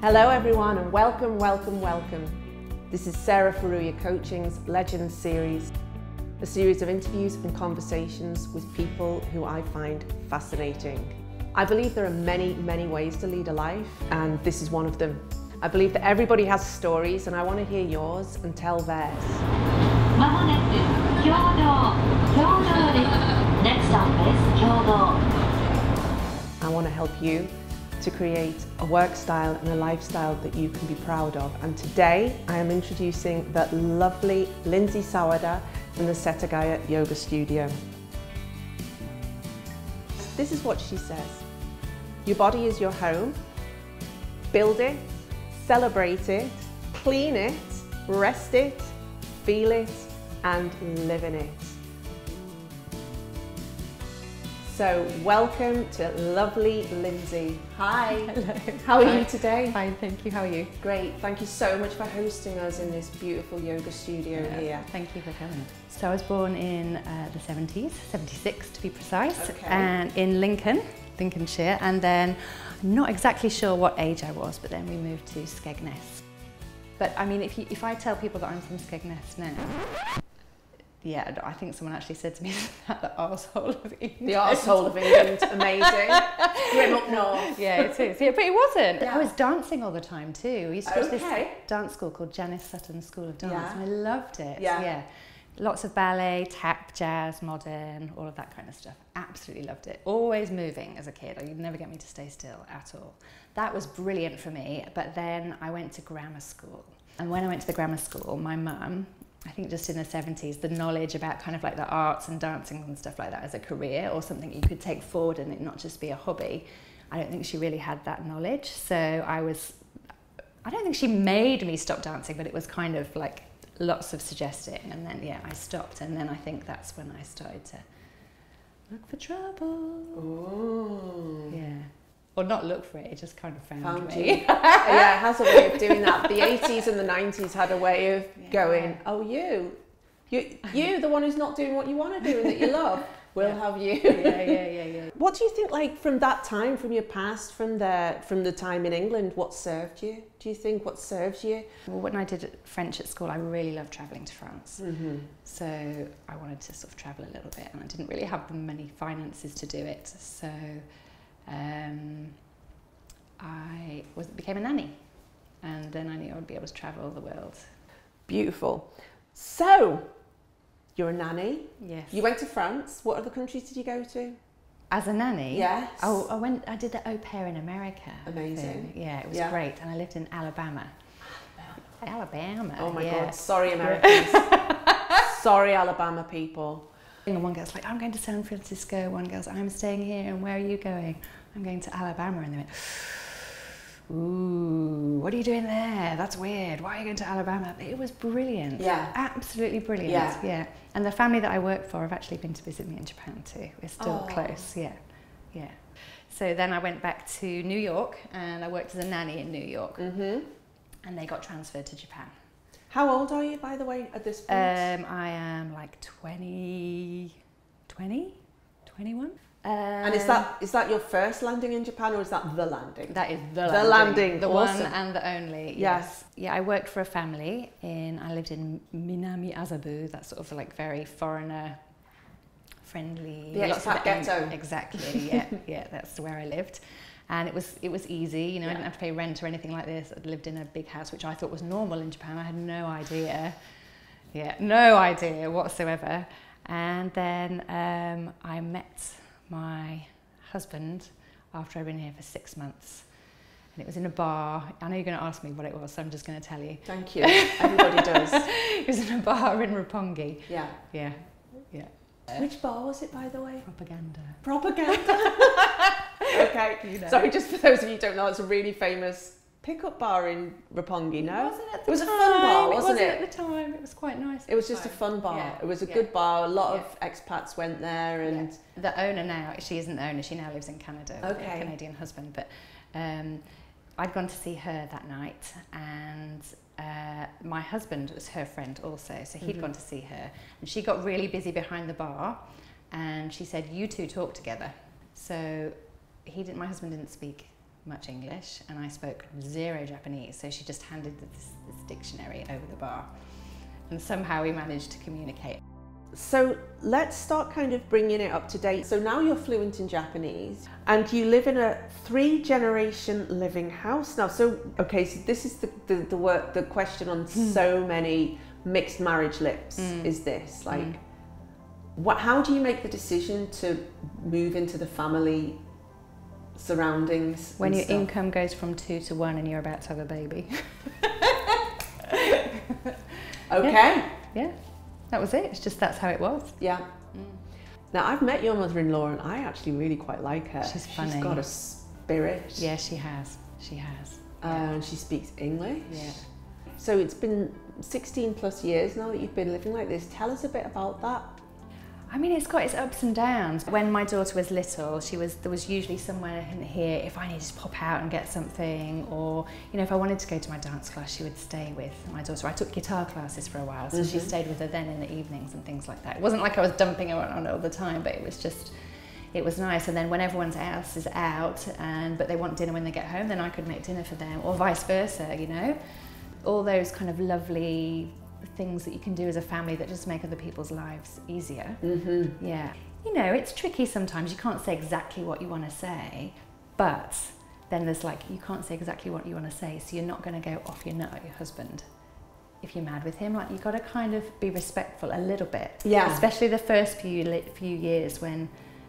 Hello everyone and welcome, welcome, welcome. This is Sarah Furuya Coaching's Legends series, a series of interviews and conversations with people who I find fascinating. I believe there are many, many ways to lead a life, and this is one of them. I believe that everybody has stories and I want to hear yours and tell theirs. Next stop is Kyoto. I want to help you to create a work style and a lifestyle that you can be proud of. And today I am introducing the lovely Lindsey Sawada from the Setagaya Yoga Studio. This is what she says: your body is your home. Build it, celebrate it, clean it, rest it, feel it, and live in it. So welcome to lovely Lindsey. Hi. Hello. How are you today? Fine, thank you. How are you? Great. Thank you so much for hosting us in this beautiful yoga studio here. Thank you for coming. So I was born in the 70s, 76 to be precise, Okay. and in Lincolnshire, and then I'm not exactly sure what age I was, but then we moved to Skegness. But I mean, if I tell people that I'm from Skegness now, yeah, I think someone actually said to me that the arsehole of England. The arsehole of England, amazing. Grim up north. Yeah, it is. Yeah, but it wasn't. Yeah. I was dancing all the time too. We used to go to this Okay. dance school called Janice Sutton School of Dance, Yeah. and I loved it. Yeah. Lots of ballet, tap, jazz, modern, all of that kind of stuff. Absolutely loved it. Always moving as a kid. You'd never get me to stay still at all. That was brilliant for me. But then I went to grammar school. And when I went to the grammar school, my mum, I think just in the 70s, the knowledge about kind of like the arts and dancing and stuff like that as a career or something you could take forward and it not just be a hobby, I don't think she really had that knowledge. So I don't think she made me stop dancing, but it was kind of like lots of suggesting, and then yeah, I stopped, and then I think that's when I started to look for trouble. Ooh. Yeah. Or not look for it, it just kind of found You. me. Yeah, it has a way of doing that. The 80s and the 90s had a way of going, oh, you, the one who's not doing what you want to do and that you love, we'll have you. Yeah. What do you think, like, from that time, from your past, from the time in England, what served you? Do you think what serves you? Well, when I did French at school, I really loved travelling to France. Mm-hmm. So I wanted to sort of travel a little bit, and I didn't really have the many finances to do it. So I became a nanny, and then I knew I would be able to travel the world. Beautiful. So, you're a nanny. Yes. You went to France. What other countries did you go to? As a nanny? Yes. Oh, I did the au pair in America. Amazing. So, yeah, it was great, and I lived in Alabama. Alabama. Oh my yeah. God, sorry Americans. Sorry Alabama people. And one girl's like, I'm going to San Francisco. One girl's, I'm staying here. And where are you going? I'm going to Alabama. And they went, ooh, what are you doing there? That's weird. Why are you going to Alabama? It was brilliant. Yeah. Absolutely brilliant. Yeah. And the family that I work for have actually been to visit me in Japan too. We're still Oh. close. Yeah. So then I went back to New York, and I worked as a nanny in New York. Mm-hmm. And they got transferred to Japan. How old are you, by the way, at this point? I am like 21. And is that your first landing in Japan, or is that the landing? That is the landing. The Awesome. one and the only. Yes. Yeah, I worked for a family I lived in Minami Azabu, that's sort of like very foreigner friendly. The expat ghetto. Exactly, yeah, that's where I lived. And it was easy, you know, I didn't have to pay rent or anything like this. I lived in a big house, which I thought was normal in Japan. I had no idea. Yeah, no idea whatsoever. And then I met my husband after I'd been here for 6 months. And it was in a bar. I know you're going to ask me what it was, so I'm just going to tell you. Thank you. Everybody does. It was in a bar in Roppongi. Yeah. Yeah. Which bar was it, by the way? Propaganda. Okay. You know. Sorry, just for those of you who don't know, it's a really famous pickup bar in Roppongi, no? It wasn't at the time. It was a fun bar, wasn't it? At the time. It was quite nice. It was just a fun bar. Yeah. It was a good bar. A lot of expats went there, and the owner now, she isn't the owner, she now lives in Canada with Okay. a Canadian husband, but I'd gone to see her that night, and my husband was her friend also, so he'd gone to see her, and she got really busy behind the bar, and she said, you two talk together. So my husband didn't speak much English and I spoke zero Japanese, so she just handed this dictionary over the bar and somehow we managed to communicate. So let's start kind of bringing it up to date. So now you're fluent in Japanese and you live in a 3-generation living house now. So, okay, so this is the question on so many mixed marriage lips is this, like, how do you make the decision to move into the family surroundings? When your income goes from 2 to 1 and you're about to have a baby. Okay. Yeah. That was it. It's just that's how it was. Yeah. Now I've met your mother-in-law and I actually really quite like her. She's funny. She's got a spirit. Yeah, she has. She has. And she speaks English. Yeah. So it's been 16 plus years now that you've been living like this. Tell us a bit about that. I mean, it's got its ups and downs. When my daughter was little, there was usually somewhere in here if I needed to pop out and get something, or if I wanted to go to my dance class, she would stay with my daughter. I took guitar classes for a while, so she stayed with her then in the evenings and things like that. It wasn't like I was dumping her on all the time, but it was nice. And then when everyone else is out, but they want dinner when they get home, then I could make dinner for them, or vice versa. All those kind of lovely things that you can do as a family that just make other people's lives easier. Yeah. It's tricky sometimes. You can't say exactly what you want to say, but then there's you can't say exactly what you want to say, so you're not going to go off your nut at your husband if you're mad with him. You've got to kind of be respectful a little bit. Yeah. Especially the first few years when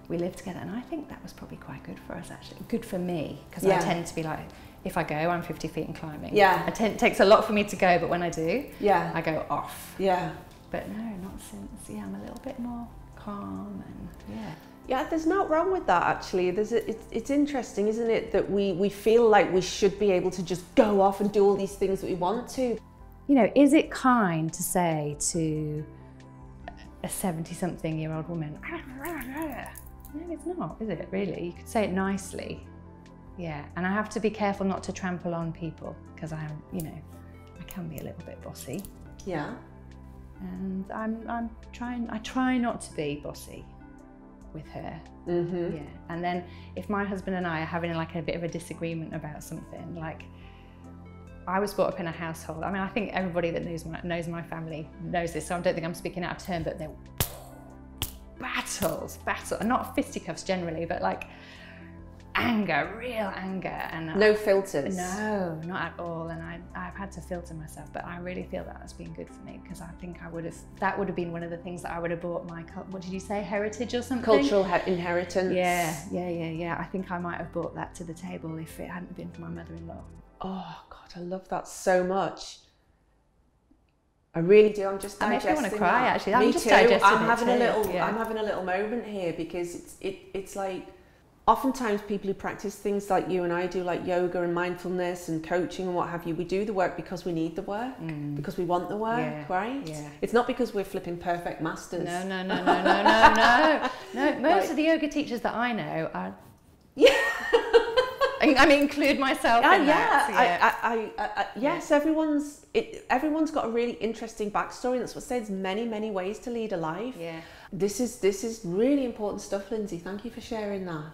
we lived together, and I think that was probably quite good for us, actually. Good for me, because I tend to be if I go, I'm 50 feet and climbing. Yeah. It takes a lot for me to go, but when I do, I go off. Yeah. But no, not since. Yeah, I'm a little bit more calm and Yeah, there's not wrong with that, actually. It's interesting, isn't it, that we feel like we should be able to just go off and do all these things that we want to. Is it kind to say to a 70-something-year-old woman, no, it's not, is it, really? You could say it nicely. Yeah, and I have to be careful not to trample on people, because I can be a little bit bossy. Yeah. And I try not to be bossy with her. Yeah. And then if my husband and I are having a bit of a disagreement about something, I was brought up in a household. I mean, I think everybody that knows my family knows this, so I don't think I'm speaking out of turn, but they're battles, not fisticuffs generally, but anger, real anger, and no filters. No, not at all. And I've had to filter myself, but I really feel that that's been good for me, because I think that would have been one of the things that I would have brought my, what did you say, heritage or something? Cultural inheritance. Yeah. I think I might have brought that to the table if it hadn't been for my mother-in-law. Oh God, I love that so much. I really do. I'm just digesting. I want to cry, actually. Me just too. I'm having a little moment here, because it's oftentimes people who practice things like you and I do, like yoga and mindfulness and coaching and what have you, we do the work because we need the work, because we want the work, right? Yeah. It's not because we're flipping perfect masters. No. Most of the yoga teachers that I know are. Yeah. I mean, include myself in that. Yes, everyone's got a really interesting backstory, and that's what says many ways to lead a life. Yeah. This is really important stuff, Lindsey. Thank you for sharing that.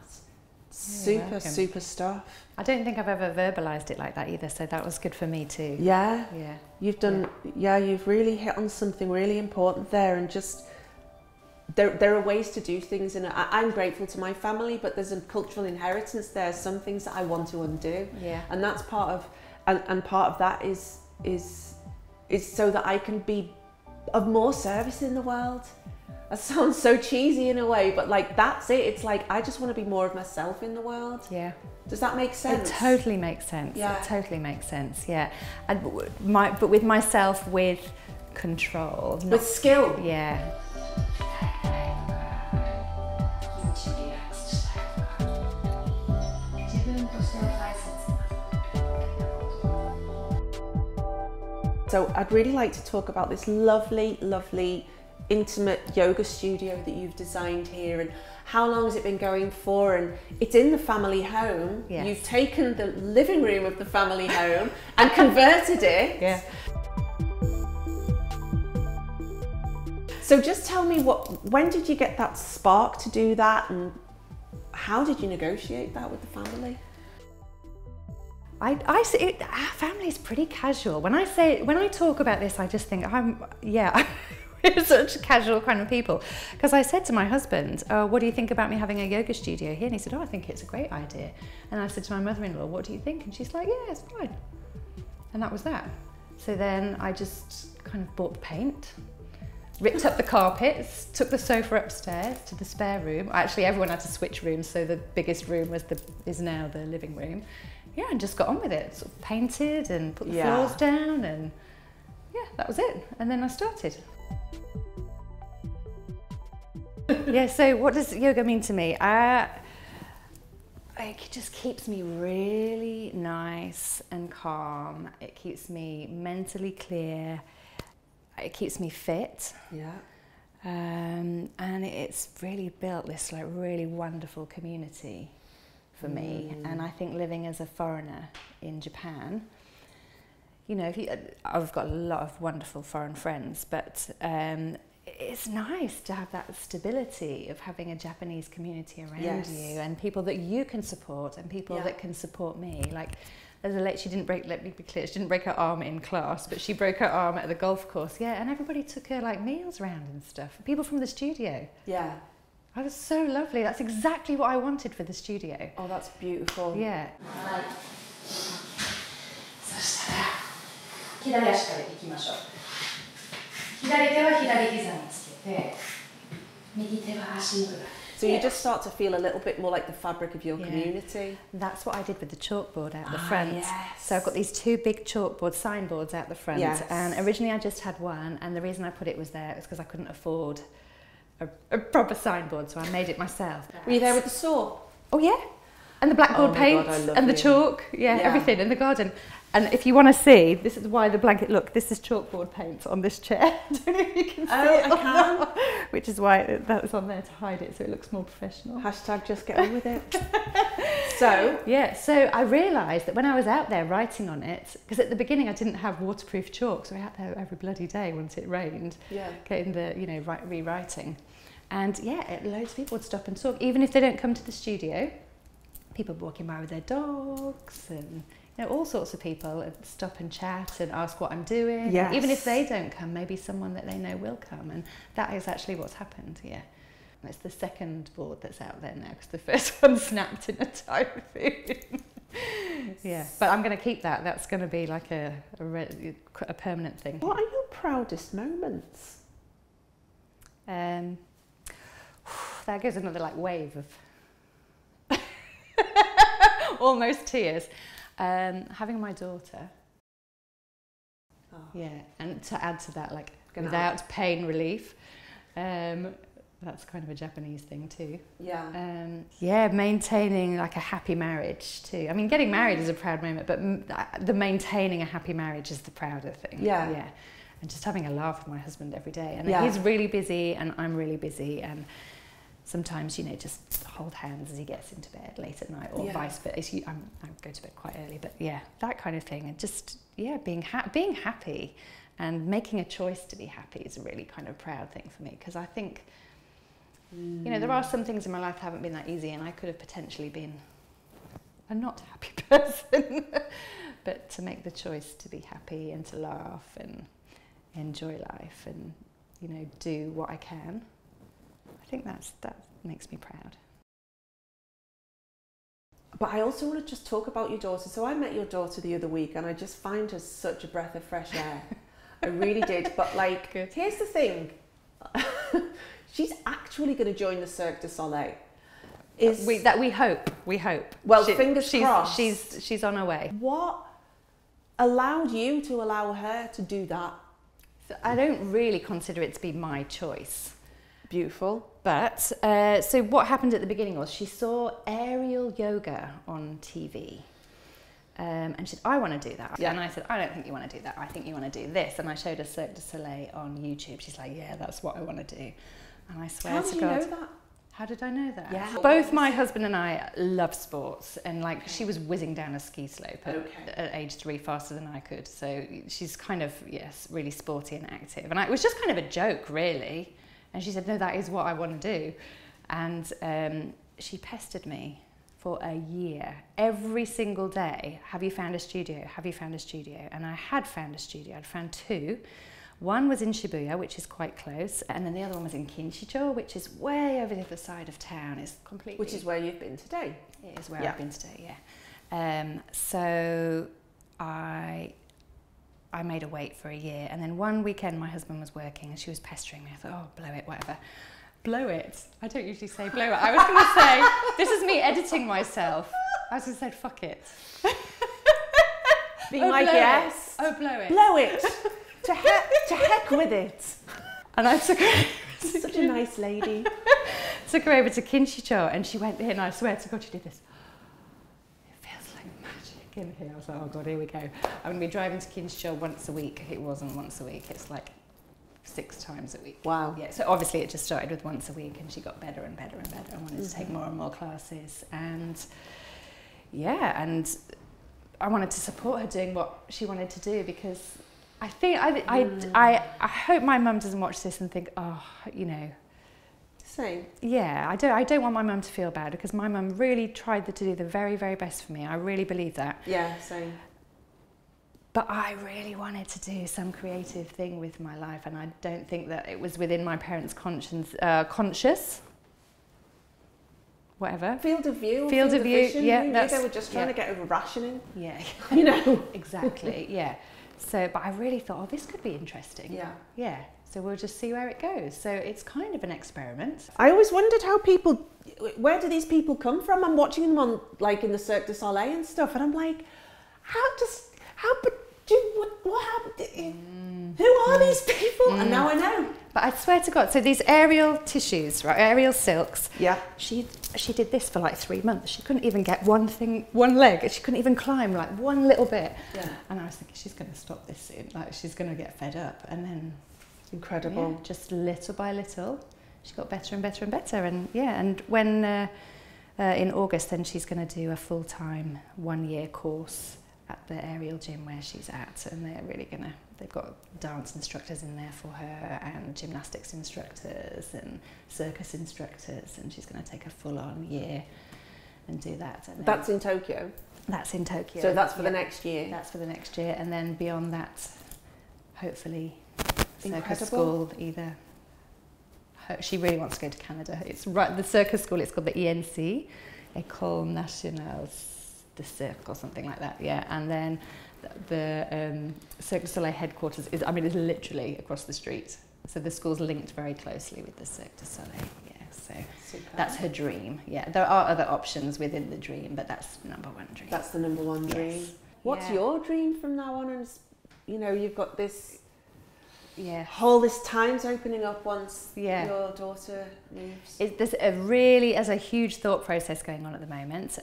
Super stuff. I don't think I've ever verbalised it like that either, so that was good for me too. Yeah. You've really hit on something really important there, and just there are ways to do things, and I'm grateful to my family, but there's a cultural inheritance there. Some things that I want to undo, and that's part of, and part of that is so that I can be of more service in the world. That sounds so cheesy in a way, but that's it. It's I just want to be more of myself in the world. Yeah. Does that make sense? It totally makes sense. Yeah. It totally makes sense. Yeah. And but with myself, with control, with skill. Yeah. So I'd really like to talk about this lovely, intimate yoga studio that you've designed here, and how long has it been going for? And it's in the family home. Yes. You've taken the living room of the family home and converted it. Yeah. So just tell me, when did you get that spark to do that, and how did you negotiate that with the family? Our family's pretty casual. When I talk about this, I just think we're such casual kind of people. Because I said to my husband, what do you think about me having a yoga studio here? And he said, I think it's a great idea. And I said to my mother-in-law, what do you think? And she's like, yeah, it's fine. And that was that. So then I just kind of bought the paint, ripped up the carpets, took the sofa upstairs to the spare room. Actually, everyone had to switch rooms, so the biggest room is now the living room. Yeah, and just got on with it. Sort of painted and put the floors down, and yeah, that was it. And then I started. Yeah, so what does yoga mean to me? It just keeps me really nice and calm. It keeps me mentally clear. It keeps me fit. Yeah. And it's really built this like really wonderful community for me. And I think living as a foreigner in Japan, you know, I've got a lot of wonderful foreign friends, but it's nice to have that stability of having a Japanese community around you and people that you can support and people that can support me. Like, there's a lady, let me be clear, she didn't break her arm in class, but she broke her arm at the golf course, and everybody took her like meals around and stuff. People from the studio. Yeah. That was so lovely. That's exactly what I wanted for the studio. Oh, that's beautiful. Yeah. そしたら左足からいきましょう。左手は左膝につけて、右手は足の裏。 So you just start to feel a little bit more like the fabric of your community. That's what I did with the chalkboard out the front. Yes. So I've got these two big chalkboard signboards out the front. Yes. And originally I just had one, and the reason I put it was there was because I couldn't afford a proper signboard, so I made it myself. Were you there with the saw? Oh yeah, and the blackboard paint and the chalk, everything in the garden. And if you want to see, this is why the blanket, look, this is chalkboard paint on this chair. I don't know if you can see it. I can. Which is why that was on there to hide it, so it looks more professional. Hashtag just get on with it. So I realised that when I was out there writing on it, because at the beginning I didn't have waterproof chalk, so I was out there every bloody day once it rained, getting the, rewriting. And loads of people would stop and talk, even if they don't come to the studio. People walking by with their dogs and all sorts of people and stop and chat and ask what I'm doing. Yes. Even if they don't come, maybe someone that they know will come, and that is actually what's happened. And it's the second board that's out there now because the first one snapped in a typhoon. But I'm going to keep that. That's going to be like a permanent thing. What are your proudest moments? That goes another wave of almost tears. Having my daughter, and to add to that, without pain relief, that's kind of a Japanese thing too. Maintaining a happy marriage too. I mean, getting married is a proud moment, but the maintaining a happy marriage is the prouder thing. And just having a laugh with my husband every day. And he's really busy and I'm really busy, and sometimes, just hold hands as he gets into bed late at night, or vice versa. I go to bed quite early, but that kind of thing. And just, being happy and making a choice to be happy is a really kind of proud thing for me. Because I think, there are some things in my life that haven't been that easy, and I could have potentially been a not happy person. But to make the choice to be happy and to laugh and enjoy life and, do what I can, I think that makes me proud. But I also want to just talk about your daughter. So I met your daughter the other week, and I just find her such a breath of fresh air. I really did. But here's the thing. She's actually going to join the Cirque du Soleil. We hope. Well, fingers crossed. She's on her way. What allowed you to allow her to do that? So I don't really consider it to be my choice. Beautiful. But, so what happened at the beginning was she saw aerial yoga on TV. And she said, I want to do that. And I said, I don't think you want to do that. I think you want to do this. And I showed her Cirque du Soleil on YouTube. She's like, yeah, that's what I want to do. And I swear to God. How did you know that? How did I know that? Yeah. Both my husband and I love sports, and she was whizzing down a ski slope at age 3 faster than I could. So she's kind of, really sporty and active. And it was just kind of a joke, really. And she said, no, that is what I want to do. And she pestered me for a year. Every single day, have you found a studio? Have you found a studio? And I had found a studio. I'd found two. One was in Shibuya, which is quite close, and then the other one was in Kinshicho, which is way over the other side of town. It's completely... Which is where you've been today. It is where I've been today, yeah. So I made her wait for a year, and then one weekend my husband was working and she was pestering me. I thought, oh, blow it, whatever. Blow it. I don't usually say blow it. I was going to say, this is me editing myself. I was going to say, fuck it. Being like, yes. Oh, blow it. Blow it. to heck with it. And I took her... Such a nice lady. Took her over to Kinshicho, and she went in, and I swear to God she did this. It feels like magic in here. I was like, oh God, here we go. I'm going to be driving to Kinshicho once a week. It wasn't once a week. It's like 6 times a week. Wow. Yeah, so obviously it just started with once a week, and she got better and better and better. I wanted to take more and more classes, and yeah, and I wanted to support her doing what she wanted to do, because I think I hope my mum doesn't watch this and think, oh, you know. Same. Yeah, I don't want my mum to feel bad, because my mum really tried to do the very, very best for me. I really believe that. Yeah, same. But I really wanted to do some creative thing with my life, and I don't think that it was within my parents' conscious. Whatever. Field of view. Field of view. Vision. Yeah, they were just trying to get over rationing. Yeah. You know. Exactly. Yeah. So, but I really thought, oh, this could be interesting. Yeah. Yeah. So we'll just see where it goes. So it's kind of an experiment. I always wondered where do these people come from? I'm watching them on, like, in the Cirque du Soleil and stuff, and I'm like, what happened? Who are these people? And now I know. But I swear to God, so these aerial tissues, right, aerial silks. Yeah. She did this for like 3 months. She couldn't even get one leg. She couldn't even climb like one little bit. Yeah. And I was thinking, she's going to stop this soon. Like, she's going to get fed up. And then, incredible. Yeah, just little by little, she got better and better and better. And yeah, and when in August, then she's going to do a full-time 1-year course at the aerial gym where she's at, and they're really gonna, they've got dance instructors in there for her, and gymnastics instructors and circus instructors, and she's going to take a full-on year and do that. And that's in Tokyo? That's in Tokyo. So that's for the next year? That's for the next year, and then beyond that, hopefully circus Incredible. school either. She really wants to go to Canada. It's right, the circus school, it's called the ENC, École Nationale de Cirque or something like that, yeah. And then the Cirque du Soleil headquarters is literally across the street. So the school's linked very closely with the Cirque du Soleil, yeah. So super. That's her dream, yeah. There are other options within the dream, but that's number one dream. That's the number one dream. Yes. What's your dream from now on? And you know, you've got this this time's opening up once your daughter moves. There's a huge thought process going on at the moment.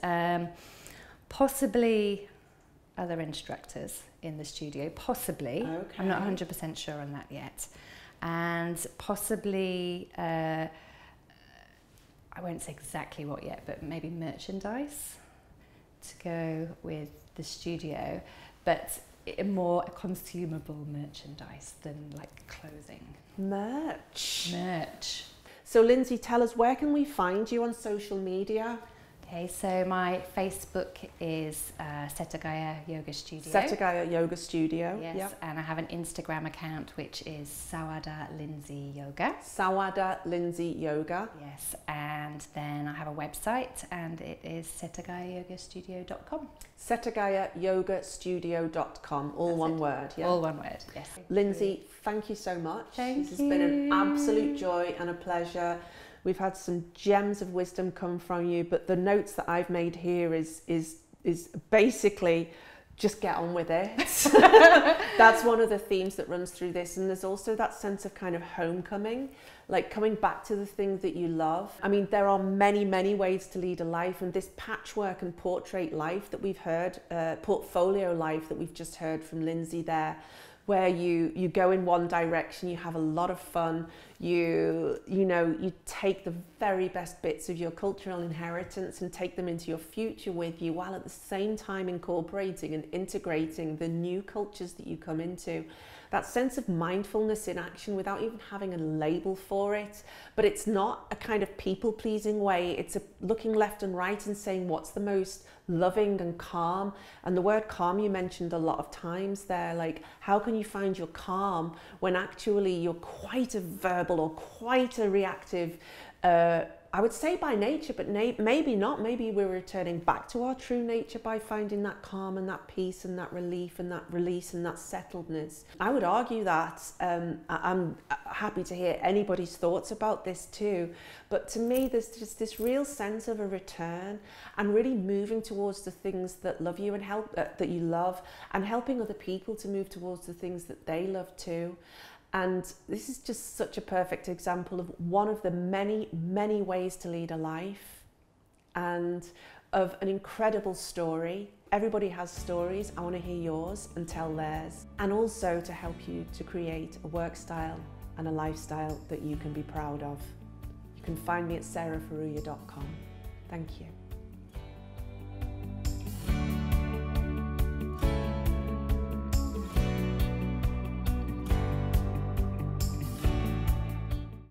Possibly other instructors in the studio, possibly. Okay. I'm not 100% sure on that yet. And possibly, I won't say exactly what yet, but maybe merchandise to go with the studio, but more consumable merchandise than like clothing. Merch. So Lindsey, tell us, where can we find you on social media? Okay, so my Facebook is Setagaya Yoga Studio. Setagaya Yoga Studio. Yes, yep. And I have an Instagram account which is Sawada Lindsey Yoga. Sawada Lindsey Yoga. Yes, and then I have a website, and it is setagayayogastudio.com. Setagayayogastudio.com. All one word, yeah? All one word, yes. Lindsey, thank you so much. Thank you. This has been an absolute joy and a pleasure. We've had some gems of wisdom come from you, but the notes that I've made here is basically just get on with it. That's one of the themes that runs through this. And there's also that sense of kind of homecoming, like coming back to the thing that you love. I mean, there are many, many ways to lead a life, and this patchwork and portrait life that we've heard, portfolio life that we've just heard from Lindsey there, where you go in one direction, you have a lot of fun, you take the very best bits of your cultural inheritance and take them into your future with you, while at the same time incorporating and integrating the new cultures that you come into. That sense of mindfulness in action without even having a label for it. But it's not a kind of people-pleasing way. It's a looking left and right and saying what's the most loving and calm. And the word calm you mentioned a lot of times there, like how can you find your calm when actually you're quite a verbal or quite a reactive, I would say by nature, but maybe not. Maybe we're returning back to our true nature by finding that calm and that peace and that relief and that release and that settledness. I would argue that, I'm happy to hear anybody's thoughts about this too, but to me there's just this real sense of a return and really moving towards the things that love you and help, that you love, and helping other people to move towards the things that they love too. And this is just such a perfect example of one of the many, many ways to lead a life, and of an incredible story. Everybody has stories. I want to hear yours and tell theirs. And also to help you to create a work style and a lifestyle that you can be proud of. You can find me at sarahfuruya.com. Thank you.